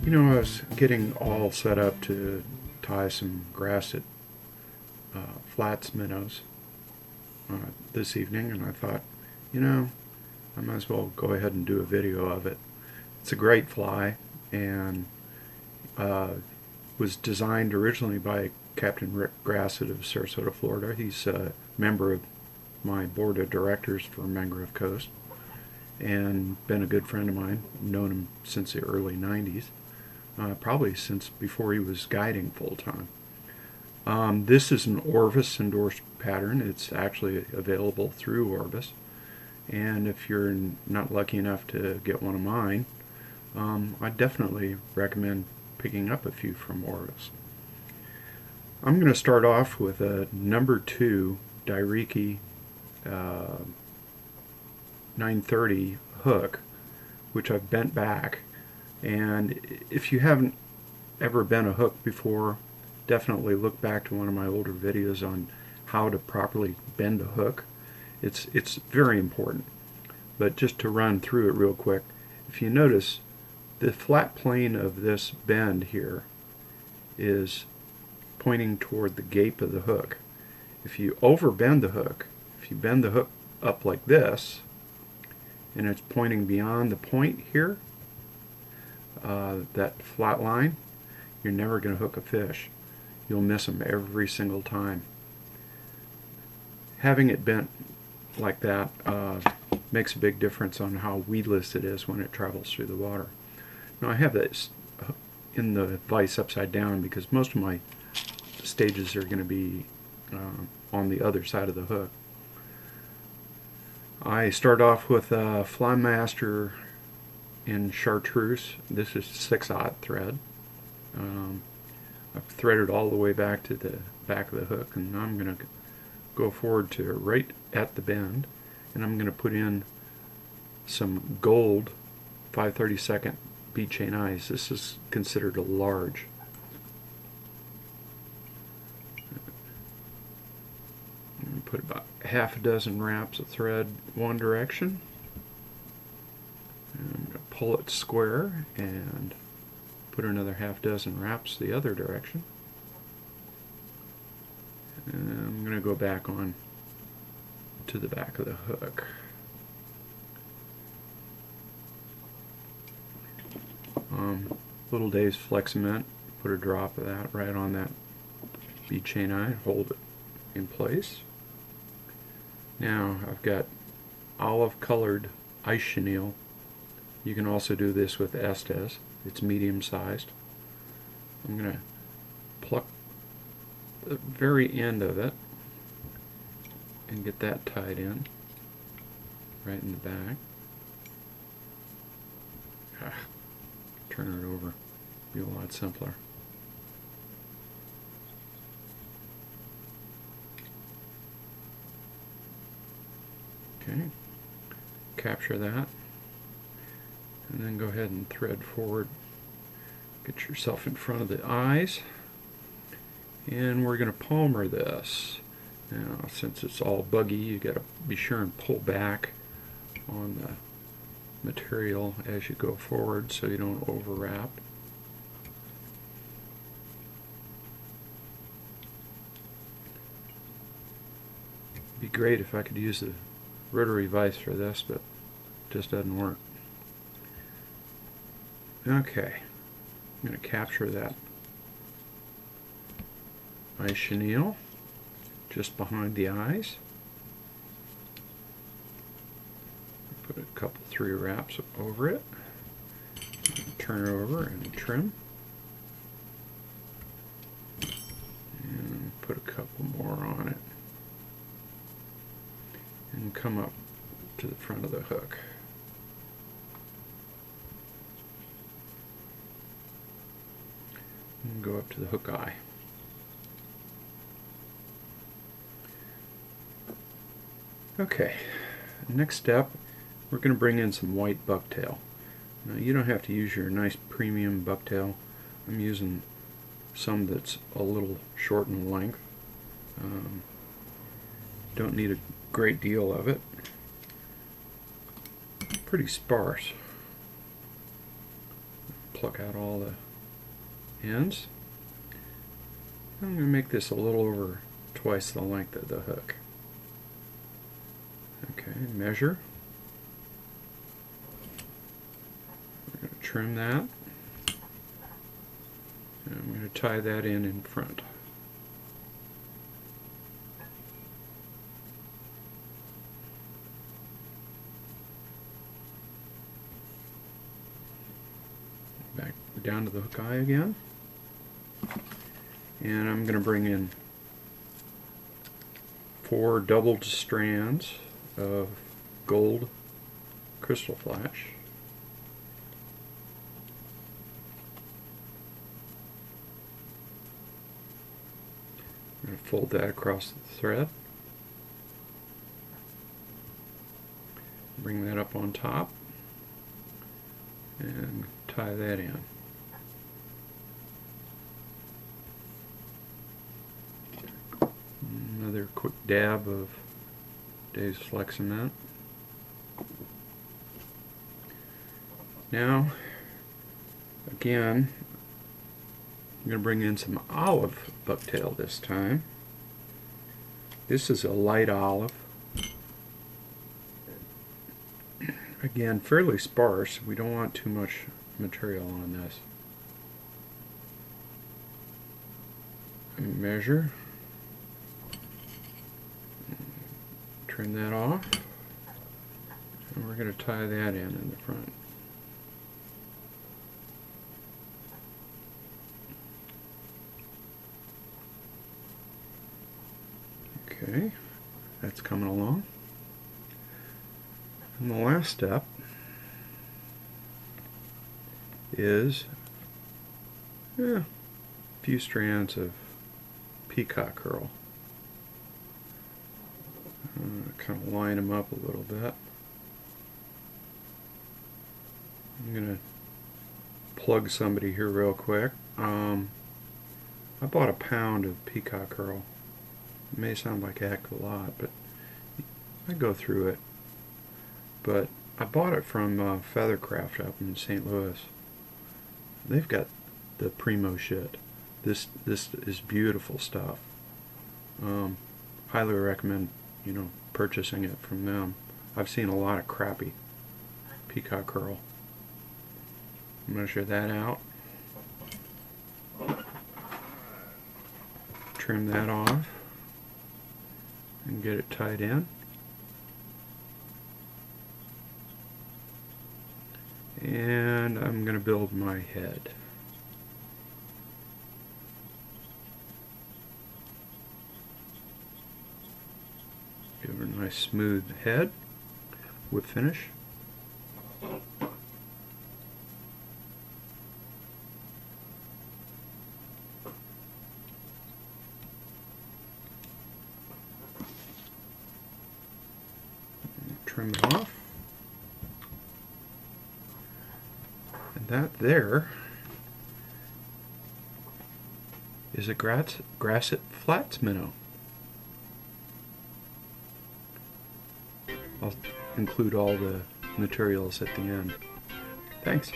You know, I was getting all set up to tie some Grassett flats minnows this evening, and I thought, you know, I might as well go ahead and do a video of it. It's a great fly, and was designed originally by Captain Rick Grassett of Sarasota, Florida. He's a member of my board of directors for Mangrove Coast, and been a good friend of mine. Known him since the early 90s. Probably since before he was guiding full-time. This is an Orvis endorsed pattern. It's actually available through Orvis, and if you're not lucky enough to get one of mine, I definitely recommend picking up a few from Orvis. I'm going to start off with a number 2 Riki 930 hook, which I've bent back. And if you haven't ever bent a hook before, definitely look back to one of my older videos on how to properly bend a hook. It's very important. But just to run through it real quick, if you notice, the flat plane of this bend here is pointing toward the gape of the hook. If you overbend the hook, if you bend the hook up like this, and it's pointing beyond the point here, that flat line, you're never going to hook a fish. You'll miss them every single time. Having it bent like that makes a big difference on how weedless it is when it travels through the water. Now I have this in the vise upside down because most of my stages are going to be on the other side of the hook. I start off with a Flymaster in Chartreuse. This is 6/0 thread. I've threaded all the way back to the back of the hook, and I'm going to go forward to right at the bend, and I'm going to put in some gold 5/32 bead chain eyes. This is considered a large. Put about half a dozen wraps of thread one direction. I'm going to pull it square and put another half dozen wraps the other direction. And I'm going to go back on to the back of the hook. Little Dave's Fleximent, put a drop of that right on that bead chain eye, hold it in place. Now I've got olive colored ice chenille. You can also do this with Estaz. It's medium sized. I'm going to pluck the very end of it and get that tied in right in the back. Turn it over. Be a lot simpler. Okay. Capture that. And then go ahead and thread forward. Get yourself in front of the eyes. And we're going to palmer this. Now, since it's all buggy, you got to be sure and pull back on the material as you go forward so you don't overwrap. It'd be great if I could use the rotary vise for this, but it just doesn't work. Okay, I'm going to capture that ice chenille just behind the eyes. Put a couple 3 wraps over it. Turn it over and trim. And put a couple more on it. And come up to the front of the hook. And go up to the hook eye. Okay, next step, we're going to bring in some white bucktail. Now you don't have to use your nice premium bucktail. I'm using some that's a little short in length. Don't need a great deal of it. Pretty sparse. pluck out all the ends. I'm going to make this a little over twice the length of the hook. Okay, measure. We're going to trim that. And I'm going to tie that in front. Back down to the hook eye again. And I'm going to bring in 4 doubled strands of gold crystal flash. I'm going to fold that across the thread. Bring that up on top and tie that in. Another quick dab of Dave's Flex Cement. Now, again, I'm going to bring in some olive bucktail this time. This is a light olive. Again, fairly sparse. We don't want too much material on this. Measure. Trim that off. And we're going to tie that in the front. Okay, that's coming along. And the last step is a few strands of Peacock Hurl. Kind of line them up a little bit. I'm going to plug somebody here real quick. I bought a pound of Peacock Hurl. It may sound like a heck of a lot, but I go through it. But I bought it from Feathercraft up in St. Louis. They've got the primo shit. This is beautiful stuff. Highly recommend, purchasing it from them. I've seen a lot of crappy Peacock Hurl. I'm going to measure that out. Trim that off and get it tied in. And I'm going to build my head. Give her a nice smooth head with finish. Trim it off. And that there is a Grassett Flats Minnow. I'll include all the materials at the end. Thanks.